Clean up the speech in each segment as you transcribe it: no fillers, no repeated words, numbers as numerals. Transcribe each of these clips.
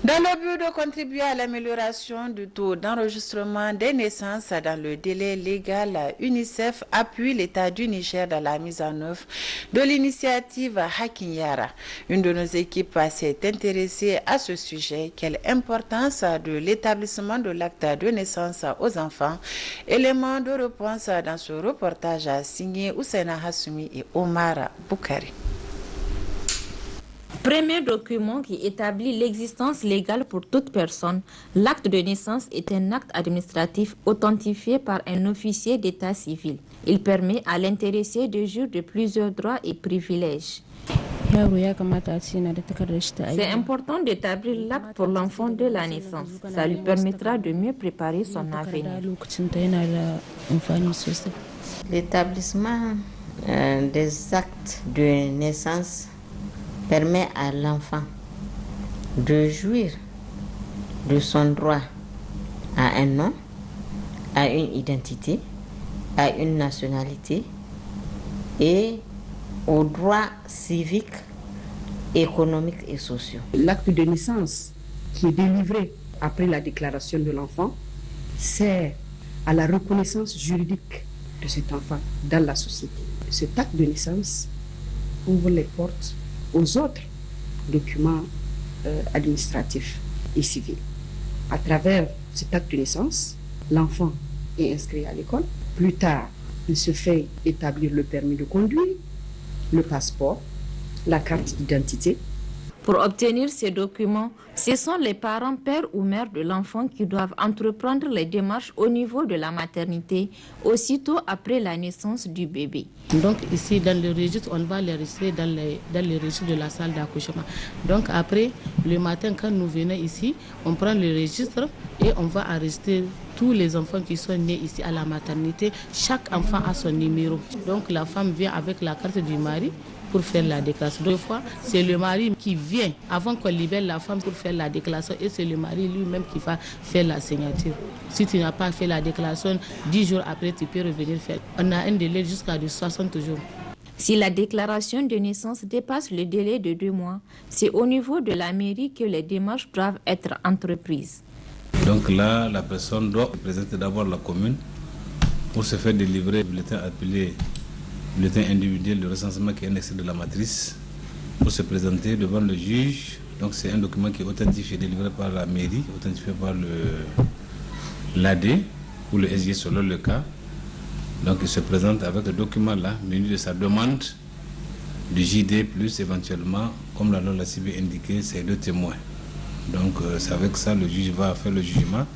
Dans le but de contribuer à l'amélioration du taux d'enregistrement des naissances dans le délai légal, UNICEF appuie l'État du Niger dans la mise en œuvre de l'initiative Hakinyara. Une de nos équipes s'est intéressée à ce sujet. Quelle importance de l'établissement de l'acte de naissance aux enfants? Élément de réponse dans ce reportage signé Oussena Hassoumi et Omar Boukari. Premier document qui établit l'existence légale pour toute personne, l'acte de naissance est un acte administratif authentifié par un officier d'état civil. Il permet à l'intéressé de jouir de plusieurs droits et privilèges. C'est important d'établir l'acte pour l'enfant de la naissance. Ça lui permettra de mieux préparer son avenir. L'établissement des actes de naissance permet à l'enfant de jouir de son droit à un nom, à une identité, à une nationalité et aux droits civiques, économiques et sociaux. L'acte de naissance qui est délivré après la déclaration de l'enfant sert à la reconnaissance juridique de cet enfant dans la société. Cet acte de naissance ouvre les portes aux autres documents administratifs et civils. À travers cet acte de naissance, l'enfant est inscrit à l'école. Plus tard, il se fait établir le permis de conduire, le passeport, la carte d'identité. Pour obtenir ces documents, ce sont les parents, père ou mère de l'enfant qui doivent entreprendre les démarches au niveau de la maternité, aussitôt après la naissance du bébé. Donc ici, dans le registre, on va les registrer dans le registre de la salle d'accouchement. Donc après, le matin, quand nous venons ici, on prend le registre et on va enregistrer tous les enfants qui sont nés ici à la maternité. Chaque enfant a son numéro. Donc la femme vient avec la carte du mari pour faire la déclaration. Deux fois, c'est le mari qui vient avant qu'on libère la femme pour faire la déclaration et c'est le mari lui-même qui va faire la signature. Si tu n'as pas fait la déclaration, 10 jours après, tu peux revenir faire. On a un délai jusqu'à 60 jours. Si la déclaration de naissance dépasse le délai de 2 mois, c'est au niveau de la mairie que les démarches doivent être entreprises. Donc là, la personne doit présenter d'abord la commune pour se faire délivrer le bulletin appelé bulletin individuel de recensement qui est annexé de la matrice pour se présenter devant le juge. Donc c'est un document qui est authentifié, délivré par la mairie, authentifié par l'AD ou le SG selon le cas. Donc il se présente avec ce document-là, muni de sa demande du JD plus éventuellement, comme la loi l'a si bien indiqué, ses 2 témoins. Donc c'est avec ça le juge va faire le jugement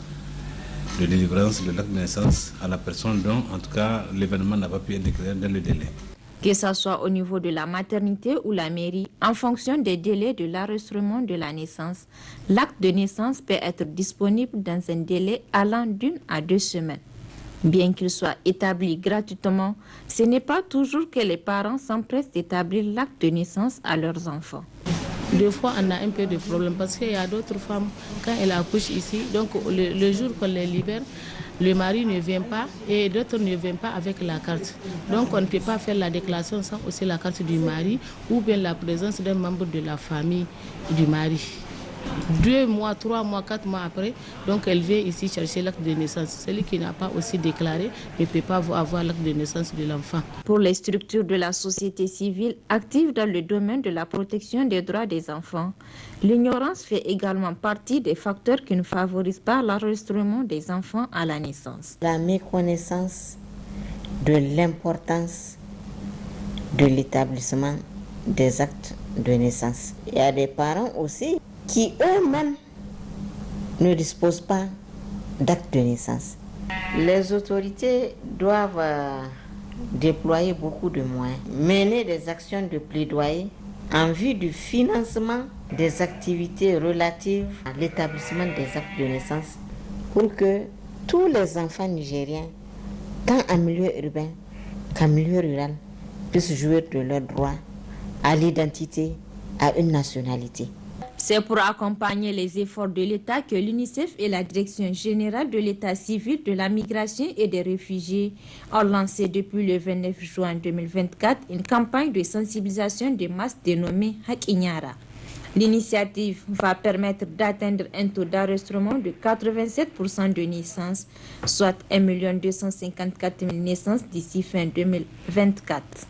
de délivrance de l'acte de naissance à la personne dont, en tout cas, l'événement n'a pas pu être déclaré dans le délai. Que ce soit au niveau de la maternité ou la mairie, en fonction des délais de l'enregistrement de la naissance, l'acte de naissance peut être disponible dans un délai allant d'1 à 2 semaines. Bien qu'il soit établi gratuitement, ce n'est pas toujours que les parents s'empressent d'établir l'acte de naissance à leurs enfants. Des fois, on a un peu de problème parce qu'il y a d'autres femmes, quand elles accouchent ici, donc le jour qu'on les libère, le mari ne vient pas et d'autres ne viennent pas avec la carte. Donc on ne peut pas faire la déclaration sans aussi la carte du mari ou bien la présence d'un membre de la famille du mari. 2 mois, 3 mois, 4 mois après, donc elle vient ici chercher l'acte de naissance. Celui qui n'a pas aussi déclaré ne peut pas avoir l'acte de naissance de l'enfant. Pour les structures de la société civile actives dans le domaine de la protection des droits des enfants, l'ignorance fait également partie des facteurs qui ne favorisent pas l'enregistrement des enfants à la naissance. La méconnaissance de l'importance de l'établissement des actes de naissance. Il y a des parents aussi qui eux-mêmes ne disposent pas d'actes de naissance. Les autorités doivent déployer beaucoup de moyens, mener des actions de plaidoyer en vue du financement des activités relatives à l'établissement des actes de naissance pour que tous les enfants nigériens, tant en milieu urbain qu'en milieu rural, puissent jouir de leurs droits à l'identité, à une nationalité. C'est pour accompagner les efforts de l'État que l'UNICEF et la Direction générale de l'État civil de la migration et des réfugiés ont lancé depuis le 29 juin 2024 une campagne de sensibilisation de masse dénommée Hakinyara. L'initiative va permettre d'atteindre un taux d'enregistrement de 87% de naissances, soit 1 254 000 naissances d'ici fin 2024.